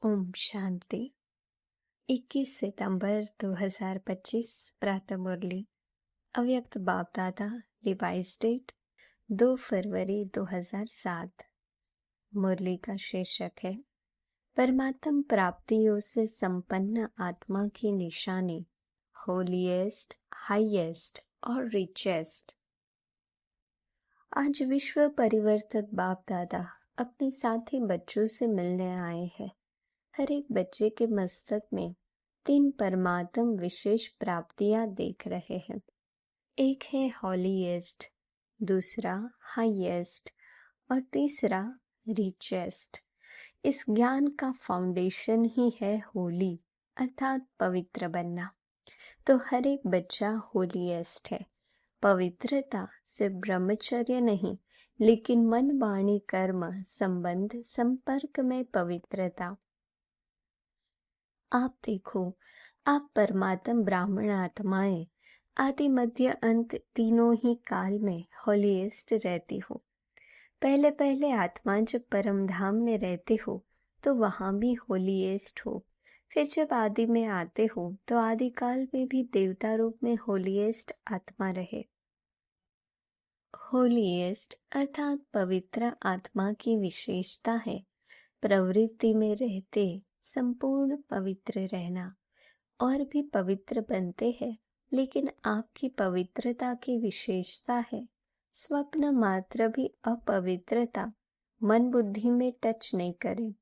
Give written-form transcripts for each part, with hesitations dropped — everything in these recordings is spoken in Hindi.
ओम शांति। 21 सितंबर 2025 प्रातः मुरली। अव्यक्त बाप दादा। रिवाइज डेट 2 फरवरी 2007। मुरली का शीर्षक है परमात्म प्राप्तियों से संपन्न आत्मा की निशानी, होलीएस्ट, हाईएस्ट और रिचेस्ट। आज विश्व परिवर्तक बाप दादा अपने साथी बच्चों से मिलने आए हैं। हर एक बच्चे के मस्तक में 3 परमात्म विशेष प्राप्तियां देख रहे हैं। एक है हॉलीएस्ट, दूसरा हाईएस्ट और तीसरा रिचेस्ट। इस ज्ञान का फाउंडेशन ही है होली अर्थात पवित्र बनना। तो हर एक बच्चा होलीएस्ट है। पवित्रता सिर्फ ब्रह्मचर्य नहीं, लेकिन मन वाणी कर्म संबंध संपर्क में पवित्रता। आप देखो, आप परमात्म ब्राह्मण आत्माएं आदि मध्य अंत तीनों ही काल में होलीएस्ट रहती हो। पहले पहले आत्मा जब परम धाम में रहते हो तो वहां भी होलीएस्ट हो। फिर जब आदि में आते हो तो आदि काल में भी देवता रूप में होलीएस्ट आत्मा रहे। होलीएस्ट अर्थात पवित्र आत्मा की विशेषता है प्रवृत्ति में रहते संपूर्ण पवित्र रहना। और भी पवित्र बनते हैं, लेकिन आपकी पवित्रता की विशेषता है स्वप्न मात्र भी अपवित्रता मन बुद्धि में टच नहीं करे।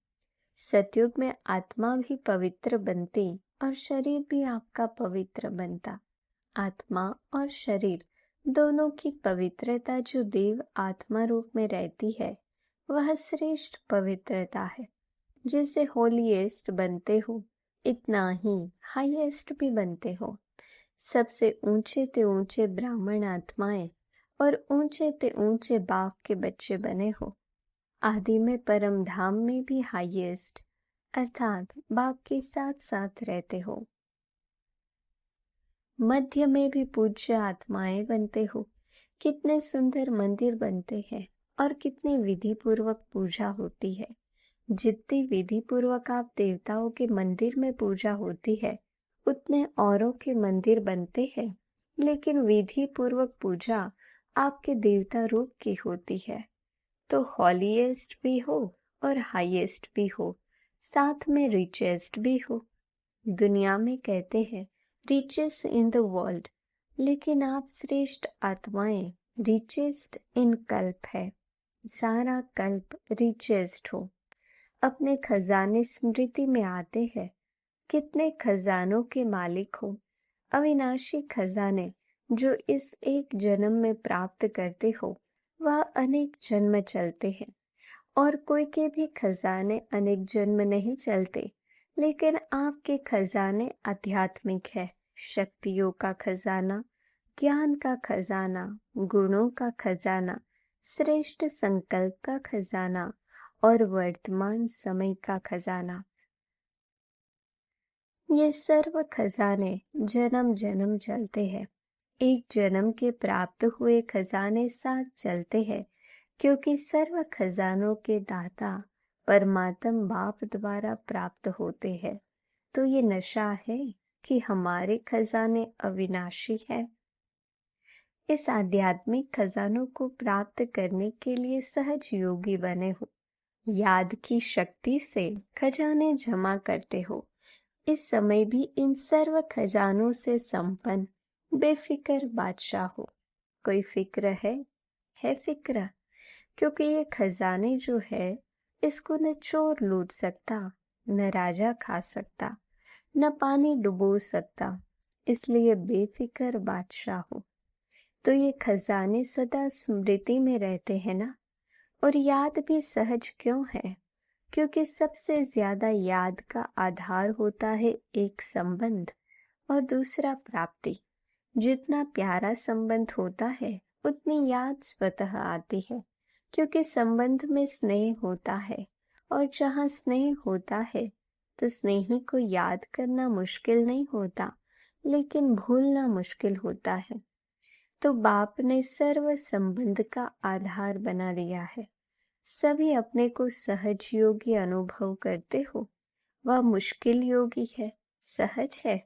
सतयुग में आत्मा भी पवित्र बनती और शरीर भी आपका पवित्र बनता। आत्मा और शरीर दोनों की पवित्रता जो देव आत्मा रूप में रहती है वह श्रेष्ठ पवित्रता है। जिसे होलीएस्ट बनते हो इतना ही हाईएस्ट भी बनते हो। सबसे ऊंचे ते ऊंचे ब्राह्मण आत्माएं और ऊंचे ते ऊंचे बाप के बच्चे बने हो। आदि में परम धाम में भी हाईएस्ट अर्थात बाप के साथ साथ रहते हो। मध्य में भी पूज्य आत्माएं बनते हो। कितने सुंदर मंदिर बनते हैं और कितनी विधि पूर्वक पूजा होती है। जितनी विधि पूर्वक आप देवताओं के मंदिर में पूजा होती है उतने औरों के मंदिर बनते हैं, लेकिन विधि पूर्वक पूजा आपके देवता रूप की होती है। तो हॉलीएस्ट भी हो और हाईएस्ट भी हो, साथ में रिचेस्ट भी हो। दुनिया में कहते हैं रिचेस्ट इन द वर्ल्ड, लेकिन आप श्रेष्ठ आत्माएं रिचेस्ट इन कल्प है। सारा कल्प रिचेस्ट हो। अपने खजाने स्मृति में आते हैं। कितने खजानों के मालिक हो। अविनाशी खजाने जो इस एक जन्म में प्राप्त करते हो वह अनेक जन्म चलते हैं। और कोई के भी खजाने अनेक जन्म नहीं चलते, लेकिन आपके खजाने आध्यात्मिक है। शक्तियों का खजाना, ज्ञान का खजाना, गुणों का खजाना, श्रेष्ठ संकल्प का खजाना और वर्तमान समय का खजाना। ये सर्व खजाने जन्म जन्म चलते हैं। एक जन्म के प्राप्त हुए खजाने साथ चलते हैं, क्योंकि सर्व खजानों के दाता परमात्म बाप द्वारा प्राप्त होते हैं। तो ये नशा है कि हमारे खजाने अविनाशी है। इस आध्यात्मिक खजानों को प्राप्त करने के लिए सहज योगी बने हो। याद की शक्ति से खजाने जमा करते हो। इस समय भी इन सर्व खजानों से संपन्न बेफिक्र बादशाह हो। कोई फिक्र है फिक्र, क्योंकि ये खजाने जो है इसको न चोर लूट सकता, न राजा खा सकता, न पानी डुबो सकता, इसलिए बेफिक्र बादशाह हो। तो ये खजाने सदा स्मृति में रहते हैं ना। और याद भी सहज क्यों है? क्योंकि सबसे ज्यादा याद का आधार होता है एक संबंध और दूसरा प्राप्ति। जितना प्यारा संबंध होता है उतनी याद स्वतः आती है, क्योंकि संबंध में स्नेह होता है। और जहाँ स्नेह होता है तो स्नेही को याद करना मुश्किल नहीं होता, लेकिन भूलना मुश्किल होता है। तो बाप ने सर्व संबंध का आधार बना दिया है। सभी अपने को सहज योगी अनुभव करते हो वह मुश्किल योगी है, सहज है,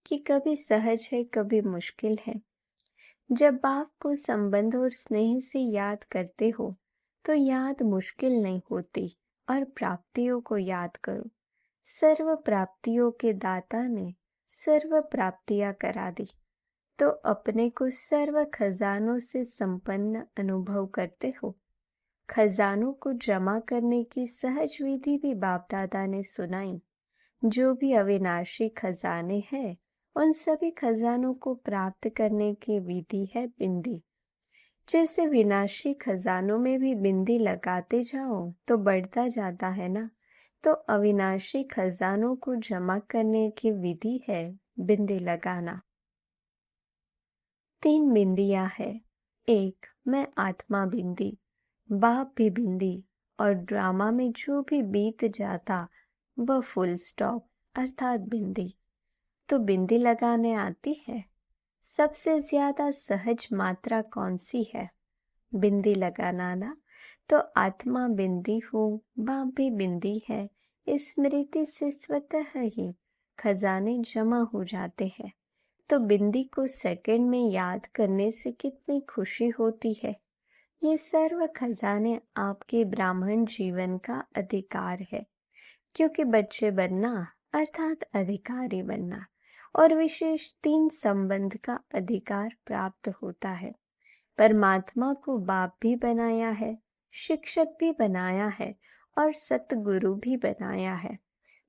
कि कभी सहज है कभी मुश्किल है। जब बाप को संबंध और स्नेह से याद करते हो तो याद मुश्किल नहीं होती। और प्राप्तियों को याद करो, सर्व प्राप्तियों के दाता ने सर्व प्राप्तियां करा दी, तो अपने को सर्व खजानों से संपन्न अनुभव करते हो। खजानों को जमा करने की सहज विधि भी बाप दादा ने सुनाई। जो भी अविनाशी खजाने हैं, उन सभी खजानों को प्राप्त करने की विधि है बिंदी। जैसे विनाशी खजानों में भी बिंदी लगाते जाओ तो बढ़ता जाता है ना, तो अविनाशी खजानों को जमा करने की विधि है बिंदी लगाना। 3 बिंदियां है। एक, मैं आत्मा बिंदी, बाप भी बिंदी, और ड्रामा में जो भी बीत जाता वह फुल स्टॉप अर्थात बिंदी। तो बिंदी लगाने आती है। सबसे ज्यादा सहज मात्रा कौन सी है? बिंदी लगाना ना। तो आत्मा बिंदी हो, बाप भी बिंदी है, इस स्मृति से स्वतः ही खजाने जमा हो जाते हैं। तो बिंदी को सेकंड में याद करने से कितनी खुशी होती है। ये सर्व खजाने आपके ब्राह्मण जीवन का अधिकार है, क्योंकि बच्चे बनना अर्थात अधिकारी बनना और विशेष 3 संबंध का अधिकार प्राप्त होता है। परमात्मा को बाप भी बनाया है, शिक्षक भी बनाया है और सतगुरु भी बनाया है।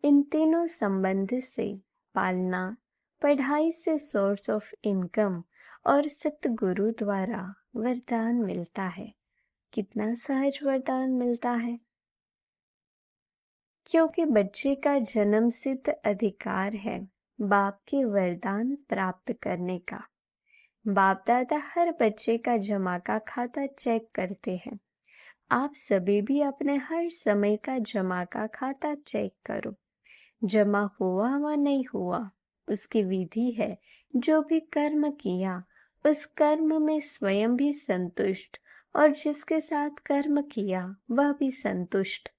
इन तीनों संबंध से पालना, पढ़ाई से सोर्स ऑफ इनकम और सतगुरु द्वारा वरदान मिलता है। कितना सहज वरदान मिलता है, क्योंकि बच्चे का जन्म सिद्ध अधिकार है बाप के वरदान प्राप्त करने का। बाप दादा हर बच्चे का जमा का खाता चेक करते हैं। आप सभी भी अपने हर समय का जमा का खाता चेक करो। जमा हुआ व नहीं हुआ उसकी विधि है। जो भी कर्म किया उस कर्म में स्वयं भी संतुष्ट और जिसके साथ कर्म किया वह भी संतुष्ट।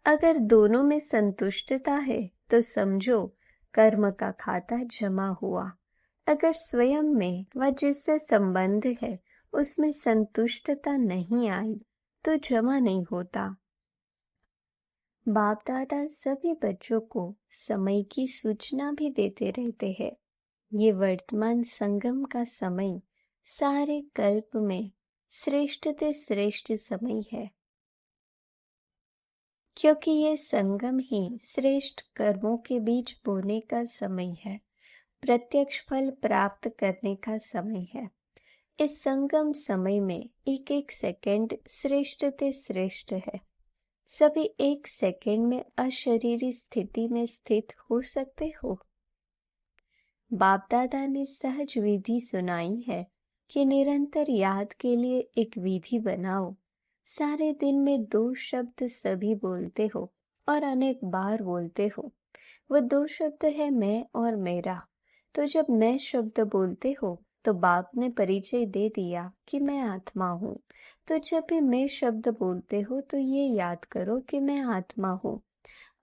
अगर दोनों में संतुष्टता है तो समझो कर्म का खाता जमा हुआ। अगर स्वयं में व जिससे संबंध है उसमें संतुष्टता नहीं आई तो जमा नहीं होता। बाप दादा सभी बच्चों को समय की सूचना भी देते रहते हैं। ये वर्तमान संगम का समय सारे कल्प में श्रेष्ठ से श्रेष्ठ समय है, क्योंकि ये संगम ही श्रेष्ठ कर्मों के बीच बोने का समय है, प्रत्यक्ष फल प्राप्त करने का समय है। इस संगम समय में एक एक सेकंड श्रेष्ठ से श्रेष्ठ है। सभी एक सेकंड में अशरीरी स्थिति में स्थित हो सकते हो। बाप दादा ने सहज विधि सुनाई है कि निरंतर याद के लिए एक विधि बनाओ। सारे दिन में 2 शब्द सभी बोलते हो और अनेक बार बोलते हो। वो 2 शब्द है मैं और मेरा। तो जब मैं शब्द बोलते हो तो बाप ने परिचय दे दिया कि मैं आत्मा हूँ। तो जब भी मैं शब्द बोलते हो तो ये याद करो कि मैं आत्मा हूँ।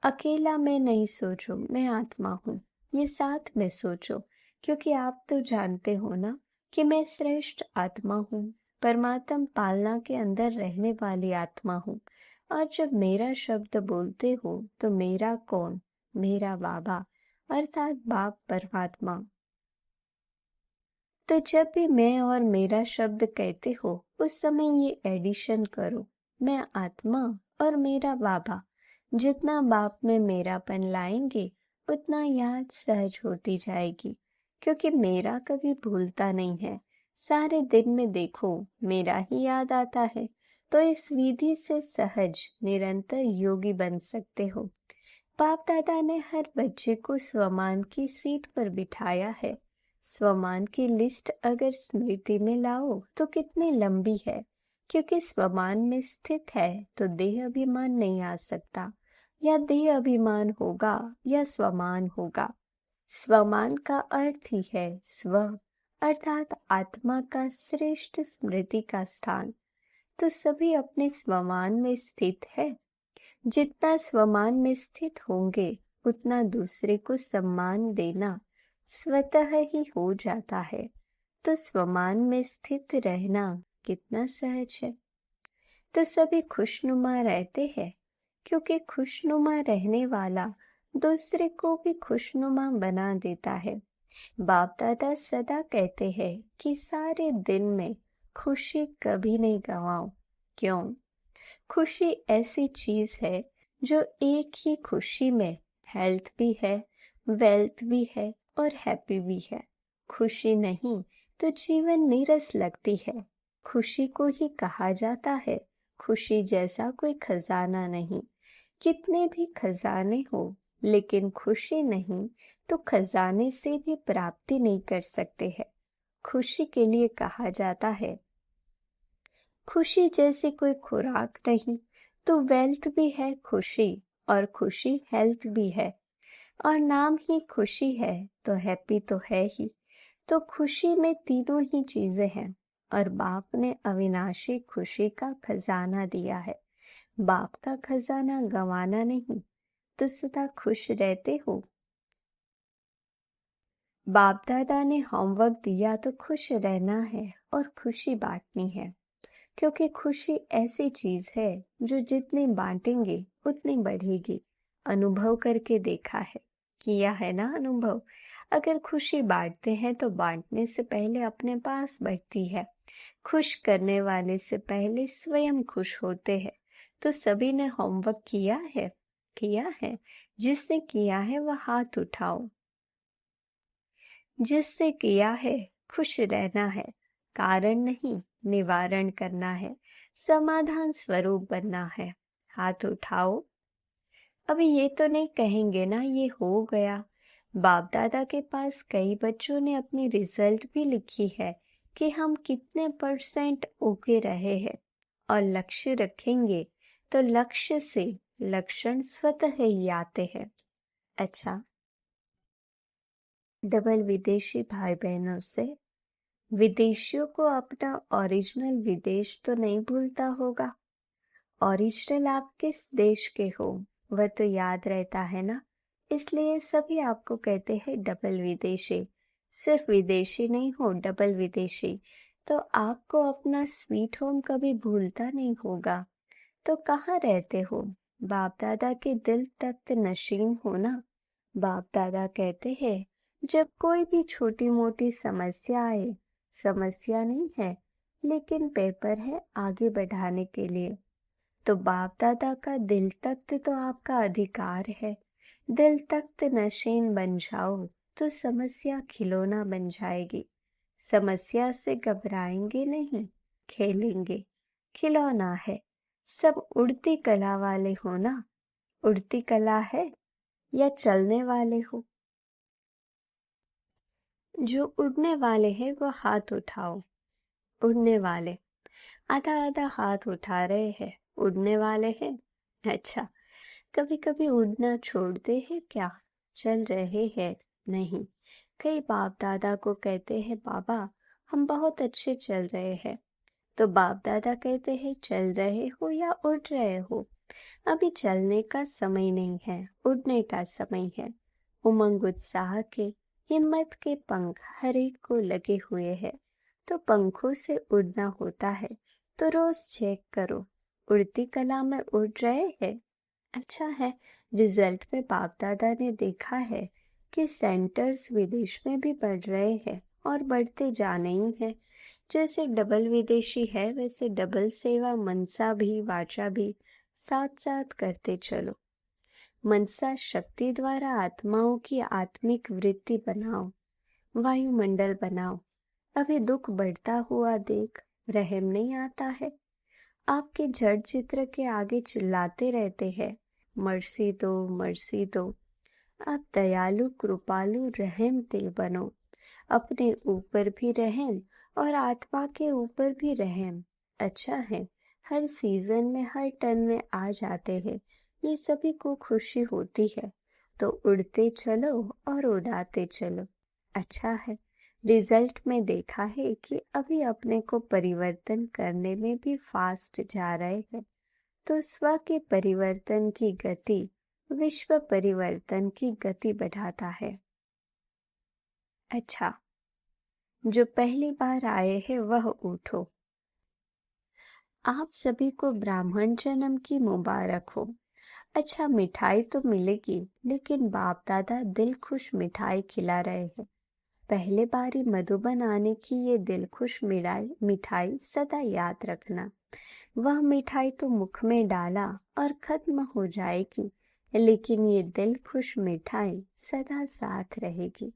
अकेला मैं नहीं सोचो मैं आत्मा हूँ, ये साथ में सोचो, क्योंकि आप तो जानते हो ना कि मैं श्रेष्ठ आत्मा हूँ, परमात्म पालना के अंदर रहने वाली आत्मा हूँ। और जब मेरा शब्द बोलते हो तो मेरा कौन? मेरा बाबा अर्थात बाप परमात्मा। तो जब भी मैं और मेरा शब्द कहते हो उस समय ये एडिशन करो, मैं आत्मा और मेरा बाबा। जितना बाप में मेरापन लाएंगे उतना याद सहज होती जाएगी, क्योंकि मेरा कभी भूलता नहीं है। सारे दिन में देखो मेरा ही याद आता है। तो इस विधि से सहज निरंतर योगी बन सकते हो। बाप दादा ने हर बच्चे को स्वमान की सीट पर बिठाया है। स्वमान की लिस्ट अगर स्मृति में लाओ तो कितनी लंबी है, क्योंकि स्वमान में स्थित है तो देह अभिमान नहीं आ सकता। या देह अभिमान होगा या स्वमान होगा। स्वमान का अर्थ ही है स्व अर्थात आत्मा का श्रेष्ठ स्मृति का स्थान। तो सभी अपने स्वमान में स्थित है। जितना स्वमान में स्थित होंगे उतना दूसरे को सम्मान देना स्वतः ही हो जाता है। तो स्वमान में स्थित रहना कितना सहज है। तो सभी खुशनुमा रहते हैं क्योंकि खुशनुमा रहने वाला दूसरे को भी खुशनुमा बना देता है। बाप दादा सदा कहते हैं कि सारे दिन में खुशी कभी नहीं गंवाओ। क्यों? खुशी ऐसी चीज है जो एक ही खुशी में हेल्थ भी है, वेल्थ भी है और हैप्पी भी है। खुशी नहीं तो जीवन नीरस लगती है। खुशी को ही कहा जाता है खुशी जैसा कोई खजाना नहीं। कितने भी खजाने हो लेकिन खुशी नहीं तो खजाने से भी प्राप्ति नहीं कर सकते हैं। खुशी के लिए कहा जाता है खुशी जैसी कोई खुराक नहीं तो वेल्थ भी है खुशी और खुशी हेल्थ भी है और नाम ही खुशी है तो हैप्पी तो है ही। तो खुशी में तीनों ही चीजें हैं और बाप ने अविनाशी खुशी का खजाना दिया है। बाप का खजाना गंवाना नहीं तो सदा खुश रहते हो। बाप दादा ने होमवर्क दिया तो खुश रहना है और खुशी बांटनी है क्योंकि खुशी ऐसी चीज है जो जितनी बांटेंगे उतनी बढ़ेगी। अनुभव करके देखा है, किया है ना अनुभव। अगर खुशी बांटते हैं तो बांटने से पहले अपने पास बढ़ती है। खुश करने वाले से पहले स्वयं खुश होते हैं। तो सभी ने होमवर्क किया है? किया है। जिसने किया है वह हाथ उठाओ। जिससे किया है खुश रहना है, कारण नहीं निवारण करना है, समाधान स्वरूप बनना है। हाथ उठाओ। अभी ये तो नहीं कहेंगे ना ये हो गया। बाप दादा के पास कई बच्चों ने अपनी रिजल्ट भी लिखी है कि हम कितने परसेंट ओके रहे हैं और लक्ष्य रखेंगे तो लक्ष्य से लक्षण स्वतः ही आते हैं। अच्छा, डबल विदेशी भाई बहनों से विदेशियों को अपना ओरिजिनल विदेश तो नहीं भूलता होगा। ओरिजिनल आप किस देश के हो वह तो याद रहता है ना। इसलिए सभी आपको कहते हैं डबल विदेशी। सिर्फ विदेशी नहीं हो, डबल विदेशी। तो आपको अपना स्वीट होम कभी भूलता नहीं होगा। तो कहाँ रहते हो? बाप दादा के दिल तख्त नशीन हो ना। बाप दादा कहते हैं जब कोई भी छोटी मोटी समस्या आए, समस्या नहीं है लेकिन पेपर है आगे बढ़ाने के लिए, तो बाप दादा का दिल तख्त तो आपका अधिकार है। दिल तख्त नशीन बन जाओ तो समस्या खिलौना बन जाएगी। समस्या से घबराएंगे नहीं, खेलेंगे। खिलौना है। सब उड़ती कला वाले हो ना। उड़ती कला है या चलने वाले हो? जो उड़ने वाले हैं वो हाथ उठाओ। उड़ने वाले आधा आधा हाथ उठा रहे हैं। उड़ने वाले हैं। अच्छा, कभी कभी उड़ना छोड़ते हैं क्या? चल रहे हैं? नहीं। कई बाप दादा को कहते हैं बाबा हम बहुत अच्छे चल रहे हैं। तो बाप दादा कहते हैं चल रहे हो या उड़ रहे हो? अभी चलने का समय नहीं है, उड़ने का समय है। उमंग उत्साह के, हिम्मत के पंख हर एक को लगे हुए हैं। तो पंखों से उड़ना होता है तो रोज चेक करो उड़ती कला में उड़ रहे हैं। अच्छा है, रिजल्ट में बाप दादा ने देखा है कि सेंटर्स विदेश में भी बढ़ रहे हैं और बढ़ते जाने ही हैं। जैसे डबल विदेशी है वैसे डबल सेवा मनसा भी वाचा भी साथ साथ करते चलो। मनसा शक्ति द्वारा आत्माओं की आत्मिक वृत्ति बनाओ, वायुमंडल बनाओ। अभी दुख बढ़ता हुआ देख रहम नहीं आता है। आपके जड़ चित्र के आगे चिल्लाते रहते हैं मर्सी दो, मर्सी दो। आप दयालु कृपालु रहम दिल बनो। अपने ऊपर भी रहम और आत्मा के ऊपर भी रहम। अच्छा है, हर सीजन में हर टर्न में आ जाते हैं। ये सभी को खुशी होती है तो उड़ते चलो और उड़ाते चलो। अच्छा है, रिजल्ट में देखा है कि अभी अपने को परिवर्तन करने में भी फास्ट जा रहे हैं। तो स्व के परिवर्तन की गति विश्व परिवर्तन की गति बढ़ाता है। अच्छा, जो पहली बार आए हैं वह उठो। आप सभी को ब्राह्मण जन्म की मुबारक हो। अच्छा, मिठाई तो मिलेगी, लेकिन बाप दादा दिल खुश मिठाई खिला रहे हैं। पहले बारी मधुबन आने की ये दिल खुश मिठाई सदा याद रखना। वह मिठाई तो मुख में डाला और खत्म हो जाएगी, लेकिन ये दिल खुश मिठाई सदा साथ रहेगी।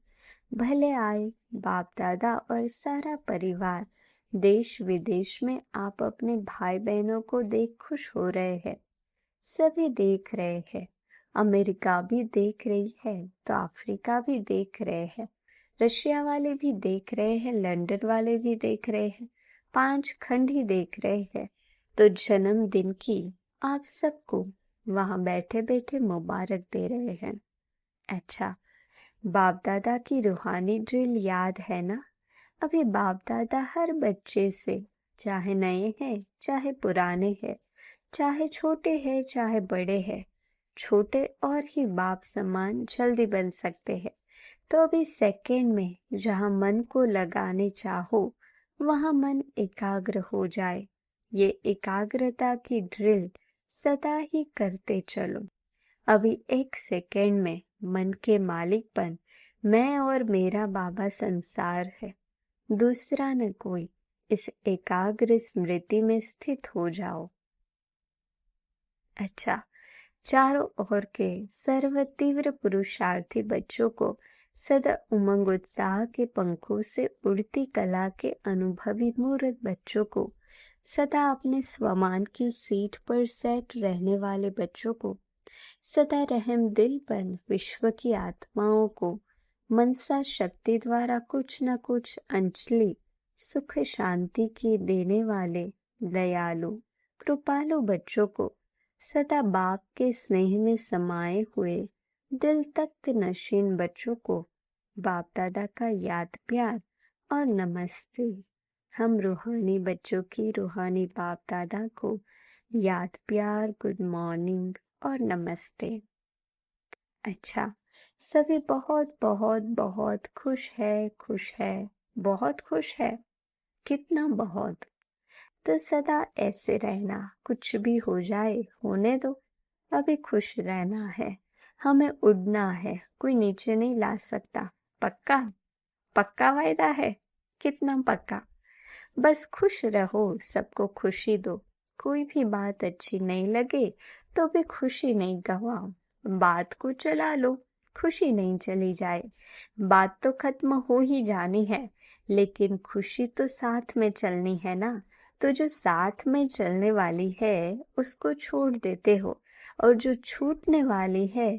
भले आए बाप दादा और सारा परिवार। देश विदेश में आप अपने भाई बहनों को देख खुश हो रहे हैं। सभी देख रहे हैं। अमेरिका भी देख रही है तो अफ्रीका भी देख रहे हैं। रशिया वाले भी देख रहे हैं, लंदन वाले भी देख रहे हैं, 5 खंड ही देख रहे हैं। तो जन्मदिन की आप सबको वहां बैठे बैठे मुबारक दे रहे हैं। अच्छा, बाप दादा की रूहानी ड्रिल याद है ना? अभी बाप दादा हर बच्चे से, चाहे नए हैं चाहे पुराने हैं, चाहे छोटे हैं चाहे बड़े हैं, छोटे और ही बाप समान जल्दी बन सकते हैं। तो अभी सेकंड में जहां मन को लगाने चाहो वहां मन एकाग्र हो जाए। ये एकाग्रता की ड्रिल सदा ही करते चलो। अभी 1 सेकंड में मन के मालिकपन मैं और मेरा बाबा संसार है, दूसरा न कोई। इस एकाग्र स्मृति में स्थित हो जाओ। अच्छा, चारों ओर के सर्व तीव्र पुरुषार्थी बच्चों को सदा उमंग उत्साह के पंखों से उड़ती कला के अनुभवी मूर्त बच्चों को, सदा अपने स्वमान की सीट पर सेट रहने वाले बच्चों को, सदा रहम दिलपन विश्व की आत्माओं को मनसा शक्ति द्वारा कुछ न कुछ अंजलि सुख शांति की देने वाले दयालु कृपालु बच्चों को, सदा बाप के स्नेह में समाये हुए दिल तख्त नशीन बच्चों को बाप दादा का याद प्यार और नमस्ते। हम रूहानी बच्चों की रूहानी बाप दादा को याद प्यार, गुड मॉर्निंग और नमस्ते। अच्छा, सभी बहुत बहुत बहुत खुश है, बहुत खुश है। कितना बहुत? तो सदा ऐसे रहना, कुछ भी हो जाए होने दो। अभी खुश रहना है, हमें उड़ना है, कोई नीचे नहीं ला सकता। पक्का? पक्का वायदा है? कितना पक्का? बस खुश रहो, सबको खुशी दो। कोई भी बात अच्छी नहीं लगे तो भी खुशी नहीं गवाओ। बात को चला लो, खुशी नहीं चली जाए। बात तो खत्म हो ही जानी है, लेकिन खुशी तो साथ में चलनी है ना। तो जो साथ में चलने वाली है उसको छोड़ देते हो, और जो छूटने वाली है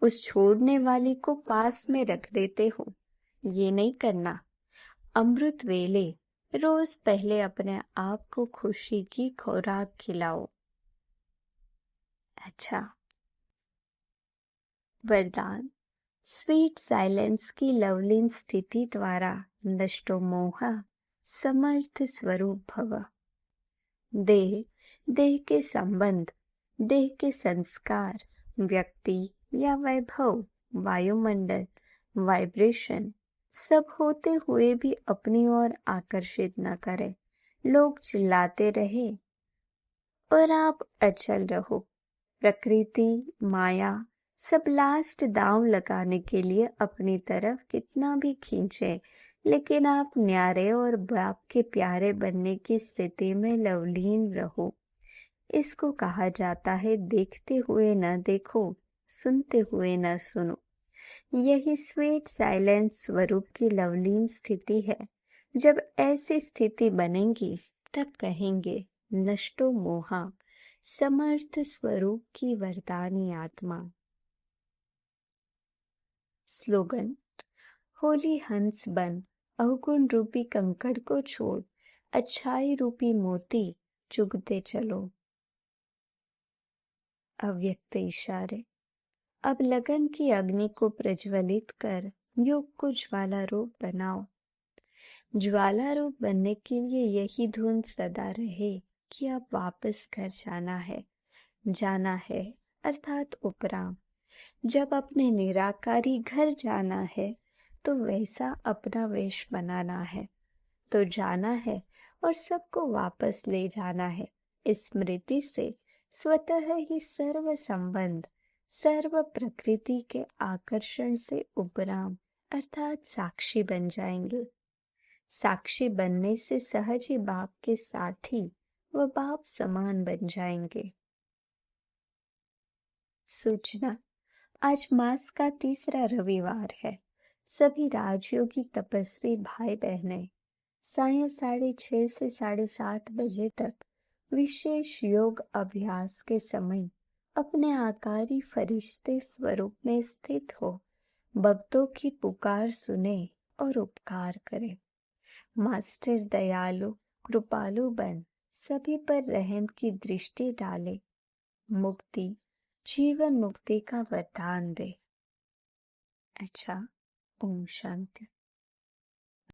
उस छोड़ने वाली को पास में रख देते हो। ये नहीं करना। अमृत वेले रोज पहले अपने आप को खुशी की खुराक खिलाओ। अच्छा, वरदान। स्वीट साइलेंस की लवलीन स्थिति द्वारा नष्टो मोह समर्थ स्वरूप भव। देह के संबंध, देह के संस्कार, व्यक्ति या वैभव, वायुमंडल, वाइब्रेशन सब होते हुए भी अपनी ओर आकर्षित न करें। लोग चिल्लाते रहे और आप अचल रहो। प्रकृति, माया सब लास्ट दांव लगाने के लिए अपनी तरफ कितना भी खींचे, लेकिन आप न्यारे और बाप के प्यारे बनने की स्थिति में लवलीन रहो। इसको कहा जाता है देखते हुए न देखो, सुनते हुए न सुनो। यही स्वीट साइलेंस स्वरूप की लवलीन स्थिति है। जब ऐसी स्थिति बनेगी तब कहेंगे नष्टो मोहा समर्थ स्वरूप की वरदानी आत्मा। स्लोगन। होली हंस बन, अवगुण रूपी कंकड़ को छोड़, अच्छाई रूपी मोती चुगते चलो। अव्यक्त इशारे। अब लगन की अग्नि को प्रज्वलित कर योग को ज्वाला रूप बनाओ। ज्वाला रूप बनने के लिए यही धुन सदा रहे कि अब वापस घर जाना है। जाना है अर्थात उपराम। जब अपने निराकारी घर जाना है तो वैसा अपना वेश बनाना है। तो जाना है और सबको वापस ले जाना है। इस स्मृति से स्वतः ही सर्व संबंध सर्व प्रकृति के आकर्षण से उपराम अर्थात साक्षी बन जाएंगे। साक्षी बनने से सहज ही बाप के साथी व बाप समान बन जाएंगे। सूचना, आज मास का तीसरा रविवार है। सभी राजयोगी तपस्वी भाई बहनें सायं 6:30 से 7:30 बजे तक विशेष योग अभ्यास के समय अपने आकारी फरिश्ते स्वरूप में स्थित हो भक्तों की पुकार सुने और उपकार करें। मास्टर दयालु कृपालु बन सभी पर रहम की दृष्टि डाले, मुक्ति जीवन मुक्ति का वरदान दे। अच्छा, ओम शांति।